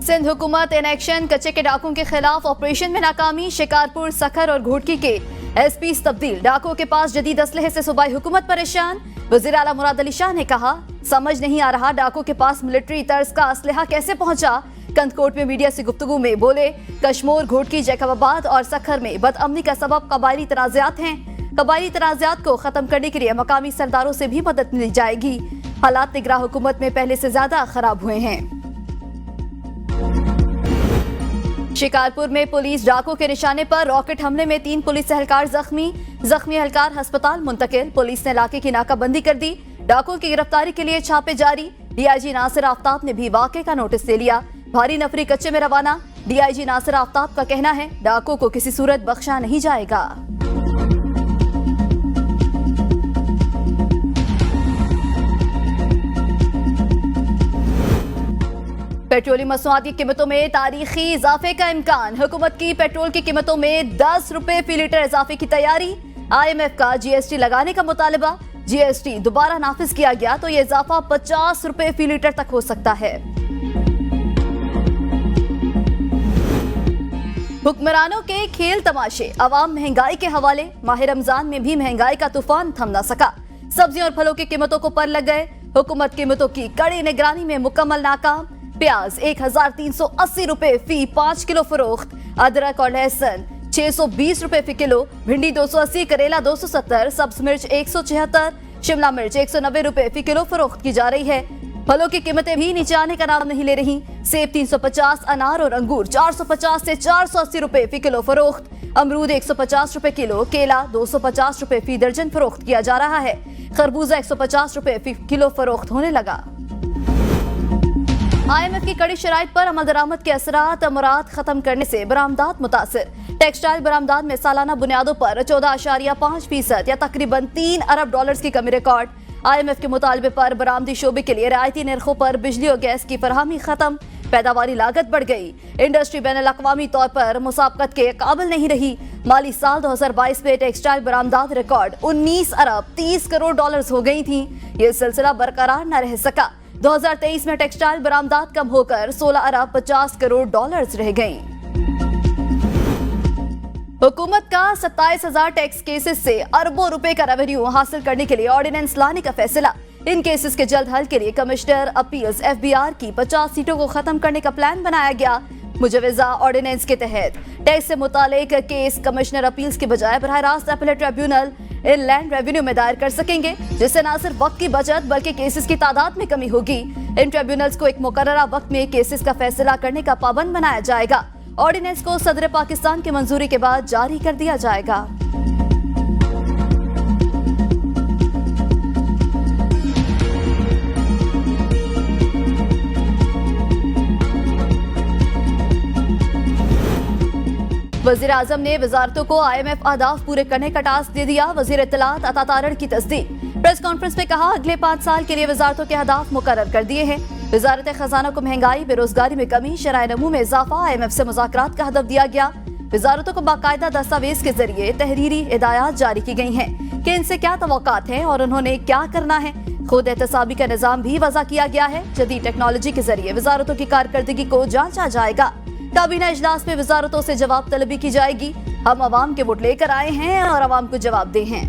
सिंध हुकूमत in action, कच्चे के डाकुओं के खिलाफ ऑपरेशन में नाकामी। शिकारपुर, सखर और घोटकी के एसपी तब्दील। डाकुओं के पास जदीद असलहे से सूबाई हुकूमत परेशान। वज़ीर आला मुराद अली शाह ने कहा, समझ नहीं आ रहा डाकुओं के पास मिलिट्री तर्ज का असलहा कैसे पहुंचा। कंदकोट में मीडिया से गुफ्तगू में बोले, कश्मोर, घोटकी, जैकबाबाद और सखर में बदअमनी का सबब कबायली तनाज़ात हैं। कबायली तनाज़ात को खत्म करने के लिए मकामी सरदारों से भी मदद मिल जाएगी। हालात निगरां हुकूमत में पहले से ज्यादा खराब हुए हैं। शिकारपुर में पुलिस डाकुओं के निशाने पर रॉकेट हमले में 3 पुलिस एहलकार जख्मी। जख्मी एहलकार अस्पताल मुंतकिल। पुलिस ने इलाके की नाकाबंदी कर दी। डाकुओं की गिरफ्तारी के लिए छापे जारी। डीआईजी नासिर आफ्ताब ने भी वाक़े का नोटिस ले लिया। भारी नफरी कच्चे में रवाना। डीआईजी नासिर आफ्ताब का कहना है, डाकुओं को किसी सूरत बख्शा नहीं जाएगा। पेट्रोलियम मसनूआत की कीमतों में तारीखी इजाफे का इम्कान। हुकूमत की पेट्रोल की कीमतों में 10 रुपए फी लीटर इजाफे की तैयारी। IMF का GST लगाने का मुतालबा। GST दोबारा नाफिज किया गया तो ये इजाफा 50 रुपए फी लीटर तक हो सकता है। हुक्मरानों के खेल तमाशे, अवाम महंगाई के हवाले। माह रमजान में भी महंगाई का तूफान थम न सका। सब्जियों और फलों की कीमतों को पर लग गए। हुकूमत कीमतों की कड़ी निगरानी में मुकम्मल नाकाम। प्याज 1380 रुपए फी 5 किलो फरोख्त। अदरक और लहसुन 620 रुपए फी किलो। भिंडी 280, करेला 270, सब्ज मिर्च 176, शिमला मिर्च 190 रुपए फी किलो फरोख्त की जा रही है। फलों की कीमतें भी नीचे आने का नाम नहीं ले रही। सेब 350, अनार और अंगूर 450 से 480 रुपए फी किलो फरोख्त। अमरूद 150 रुपए किलो। केला 250 रुपए फी दर्जन फरोख्त किया जा रहा है। खरबूजा 150 रुपए फी किलो फरोख्त होने लगा। IMF की कड़ी शराइत पर अमल दरामद के असरात अमरात खत्म करने से बरामदात मुतासिर। टेक्सटाइल बरामदात में सालाना बुनियादों पर 14.5% या तकरीबन 3 अरब डॉलर्स की कमी रिकॉर्ड। IMF के मुतालबे पर बरामदी शोबे के लिए रियायती निर्खों पर बिजली और गैस की फरहमी खत्म। पैदावारी लागत बढ़ गई। इंडस्ट्री बैनुल-अक़वामी तौर पर मुसाबकत के काबिल नहीं रही। माली साल 2022 में टेक्सटाइल बरामदात रिकॉर्ड 19 अरब 30 करोड़ डॉलर्स हो गई थी। ये सिलसिला बरकरार न रह सका। 2023 में टेक्सटाइल बरामदात कम होकर 16 अरब 50 करोड़ डॉलर्स रह गई। हुकूमत का 27,000 टैक्स केसेस से अरबों रुपए का रेवेन्यू हासिल करने के लिए ऑर्डिनेंस लाने का फैसला। इन केसेस के जल्द हल के लिए कमिश्नर अपील्स FBR की 50 सीटों को खत्म करने का प्लान बनाया गया। मुजवजा ऑर्डिनेंस के तहत टैक्स से मुतालिक केस कमिश्नर अपील्स के बजाय बराह रास्त अपीलेट ट्रिब्यूनल इनलैंड रेवेन्यू में दायर कर सकेंगे, जिससे न सिर्फ वक्त की बचत बल्कि केसेस की तादाद में कमी होगी। इन ट्रिब्यूनल्स को एक मुकर्ररा वक्त में केसेस का फैसला करने का पाबंद बनाया जाएगा। ऑर्डिनेंस को सदर पाकिस्तान की मंजूरी के बाद जारी कर दिया जाएगा। वज़ीर आज़म ने वज़ारतों को IMF अहदाफ पूरे करने का टास्क दे दिया। वज़ीर इत्तलात अता तारड़ की तस्दीक। प्रेस कॉन्फ्रेंस में कहा, अगले 5 साल के लिए वज़ारतों के अहदाफ मुकर्रर कर दिए हैं। वज़ारत खजाना को महंगाई, बेरोजगारी में कमी, शराय नमू में इजाफा, IMF से मुज़ाकरात का हदफ दिया गया। वज़ारतों को बाकायदा दस्तावेज के जरिए तहरीरी हिदायत जारी की गई हैं कि इनसे क्या तवक्कात हैं और उन्होंने क्या करना है। खुद एहतसाबी का निज़ाम भी वज़ा किया गया है। जदीद टेक्नोलॉजी के जरिए वज़ारतों की कारकर्दगी को जांचा जाएगा। काबीना इजलास में वज़ारतों से जवाब तलबी की जाएगी। हम अवाम के वोट लेकर आए हैं और अवाम को जवाब दे हैं।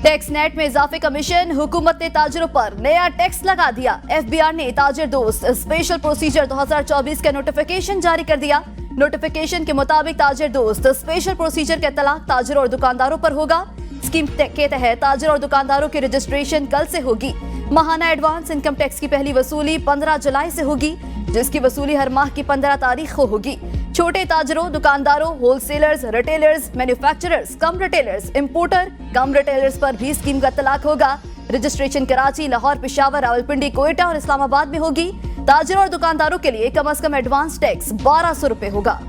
टैक्स नेट में इजाफे का मिशन। हुकूमत ने ताजरों पर नया टैक्स लगा दिया। FBR ने ताजिर दोस्त स्पेशल प्रोसीजर 2024 का नोटिफिकेशन जारी कर दिया। नोटिफिकेशन के मुताबिक ताजिर दोस्त स्पेशल प्रोसीजर का इतलाक ताजिरों और दुकानदारों पर होगा। स्कीम के तहत ताजिर और दुकानदारों की रजिस्ट्रेशन कल से होगी। माहाना एडवांस इनकम टैक्स की पहली वसूली 15 जुलाई से होगी, जिसकी वसूली हर माह की 15 तारीख को होगी। छोटे ताजिरों, दुकानदारों, होलसेलर्स, रिटेलर्स, मैन्युफैक्चरर्स, कम रिटेलर्स, इंपोर्टर, कम रिटेलर्स पर भी स्कीम का इतलाक होगा। रजिस्ट्रेशन कराची, लाहौर, पेशावर, रावलपिंडी, कोयटा और इस्लामाबाद में होगी। ताजिरों और दुकानदारों के लिए कम से कम एडवांस टैक्स 1200 रुपए होगा।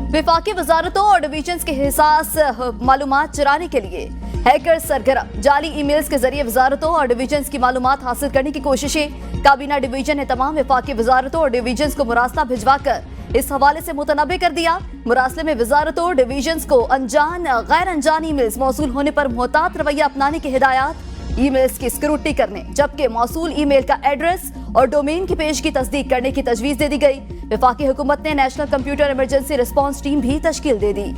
विफाकी वजारतों और डिवीजन के हिसास मालूमात चुराने के लिए हैकर सरगर्म। जाली ईमेल्स के जरिए वजारतों और डिवीजन की मालूमात हासिल करने की कोशिशें। काबीना डिवीजन ने तमाम विफाकी वजारतों और डिवीजन को मुरासला भिजवाकर इस हवाले से मुतनबे कर दिया। मुरासले में वजारतों डिवीजन्स को गैर अनजान ईमेल्स मौसूल होने पर मुहतात रवैया अपनाने की हिदायत, ईमेल्स की स्क्रूटनी करने जबकि मौसूल ईमेल का एड्रेस और डोमेन की पेज की तस्दीक करने की तजवीज दे दी गई। वफाकी हुकूमत ने national computer emergency response team भी तश्कील दे दी।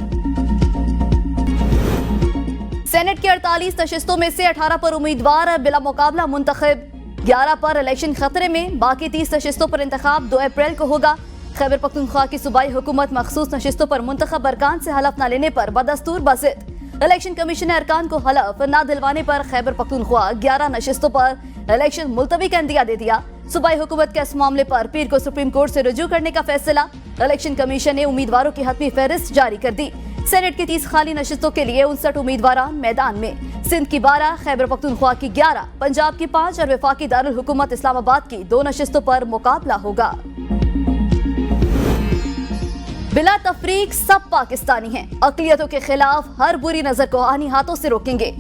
सेनेट की 48 नशिस्तों में से 18 पर उम्मीदवार बिला मुकाबला मुंतखब, 11 पर इलेक्शन खतरे में, बाकी 30 नशिस्तों पर इंतखाब 2 अप्रैल को होगा। खैबर पख्तूनख्वा की सूबाई हुकूमत मखसूस नशिस्तों पर मुंतखब अरकान से हलफ न लेने पर बदस्तूर बसित। इलेक्शन कमीशन ने अरकान को हलफ न दिलवाने पर खैबर पख्तूनख्वा 11 नशिस्तों पर इलेक्शन मुलतवी का इंदिया दे दिया। सूबाई हुकूमत के इस मामले पर पीर को सुप्रीम कोर्ट से रुजू करने का फैसला। इलेक्शन कमीशन ने उम्मीदवारों की हतमी फहरिस्त जारी कर दी। सेनेट की 30 खाली नशिस्तों के लिए 59 उम्मीदवार मैदान में। सिंध की 12, खैबर पख्तूनख्वा की 11, पंजाब की 5 और वफाकी दारुल हुकूमत इस्लामाबाद की 2 नशिस्तों पर मुकाबला होगा। बिला तफरीक सब पाकिस्तानी हैं, अकलियतों के खिलाफ हर बुरी नजर को आनी हाथों से रोकेंगे।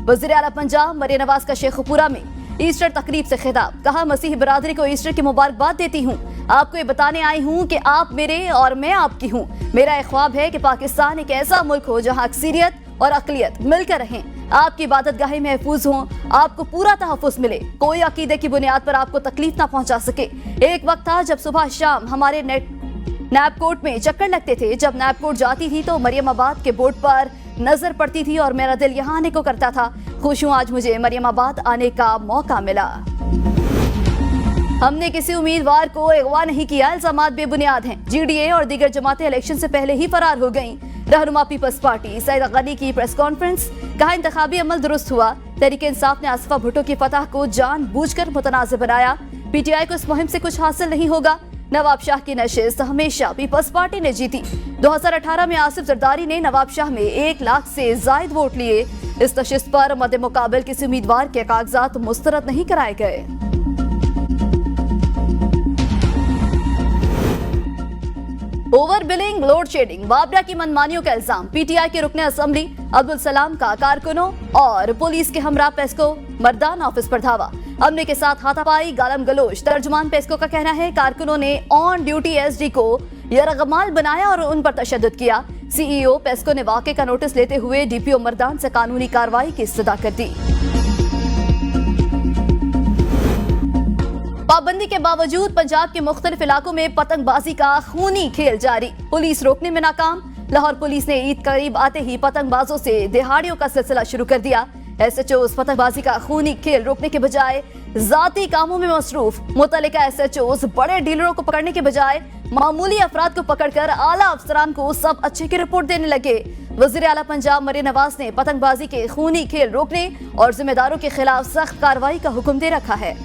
वज़ीर आला पंजाब मरियम नवाज का शेखुपुरा में ईस्टर तकरीब से खिताब, कहा मसीही बरादरी को ईस्टर की मुबारकबाद देती हूँ। आपको ये बताने आई हूँ कि आप मेरे और मैं आपकी हूँ। मेरा एक ख्वाब है कि पाकिस्तान एक ऐसा मुल्क हो जहाँ अक्सरियत और अकलियत मिलकर रहें, आपकी इबादत गाहें महफूज हों, आपको पूरा तहफ़्फ़ुज़ मिले, कोई अकीदे की बुनियाद पर आपको तकलीफ ना पहुँचा सके। एक वक्त था जब सुबह शाम हमारे नैपकोट में चक्कर लगते थे। जब नैपकोट जाती थी तो मरियमाबाद के बोर्ड पर नजर पड़ती थी और मेरा दिल यहाँ आने को करता था। खुश हूँ आज मुझे मरियमाबाद आने का मौका मिला। हमने किसी उम्मीदवार को अगवा नहीं किया, इल्जामात बेबुनियाद हैं। जीडीए और दीगर जमातें इलेक्शन से पहले ही फरार हो गईं। रहनुमा पीपल्स पार्टी सईद गनी की प्रेस कॉन्फ्रेंस, कहा इंतखाबी अमल दुरुस्त हुआ। तहरीक इंसाफ ने आसिफा भुट्टो की फतह को जानबूझकर मुतनाज़िर बनाया। पीटीआई को इस मुहिम से कुछ हासिल नहीं होगा। नवाब शाह की नशिस्त हमेशा पीपल्स पार्टी ने जीती। 2018 में आसिफ जरदारी ने नवाब शाह में 1 लाख से जायद वोट लिए। इस नशिस्त पर मद्दे मुकाबल किसी उम्मीदवार के कागजात मुस्तरद नहीं कराए गए। ओवर बिलिंग, लोड शेडिंग, बाबरा की मनमानियों का इल्जाम। पीटीआई के रुकने असेंबली अब्दुल सलाम का कारकुनों और पुलिस के हमरा पेस्को मर्दान ऑफिस पर धावा। हमले के साथ हाथापाई, गालम गलोच। तर्जुमान पेस्को का कहना है कारकुनों ने ऑन ड्यूटी एसडी को यरगमाल बनाया और उन पर तशद्दुद किया। सीईओ पेस्को ने वाक़े का नोटिस लेते हुए डीपीओ मर्दान से कानूनी कार्रवाई की इस्तदा कर दी। पाबंदी के बावजूद पंजाब के मुख्तलिफ इलाकों में पतंगबाजी का खूनी खेल जारी, पुलिस रोकने में नाकाम। लाहौर पुलिस ने ईद करीब आते ही पतंगबाजों से दिहाड़ियों का सिलसिला शुरू कर दिया। एसएचओ पतंगबाजी का खूनी खेल रोकने के बजाय जाती कामों में मसरूफ। मुतल्लिका एसएचओ बड़े डीलरों को पकड़ने के बजाय मामूली अफराद को पकड़कर आला अफसरान को सब अच्छे की रिपोर्ट देने लगे। वज़ीर आला पंजाब मरियम नवाज ने पतंगबाजी के खूनी खेल रोकने और जिम्मेदारों के खिलाफ सख्त कार्रवाई का हुक्म दे रखा है।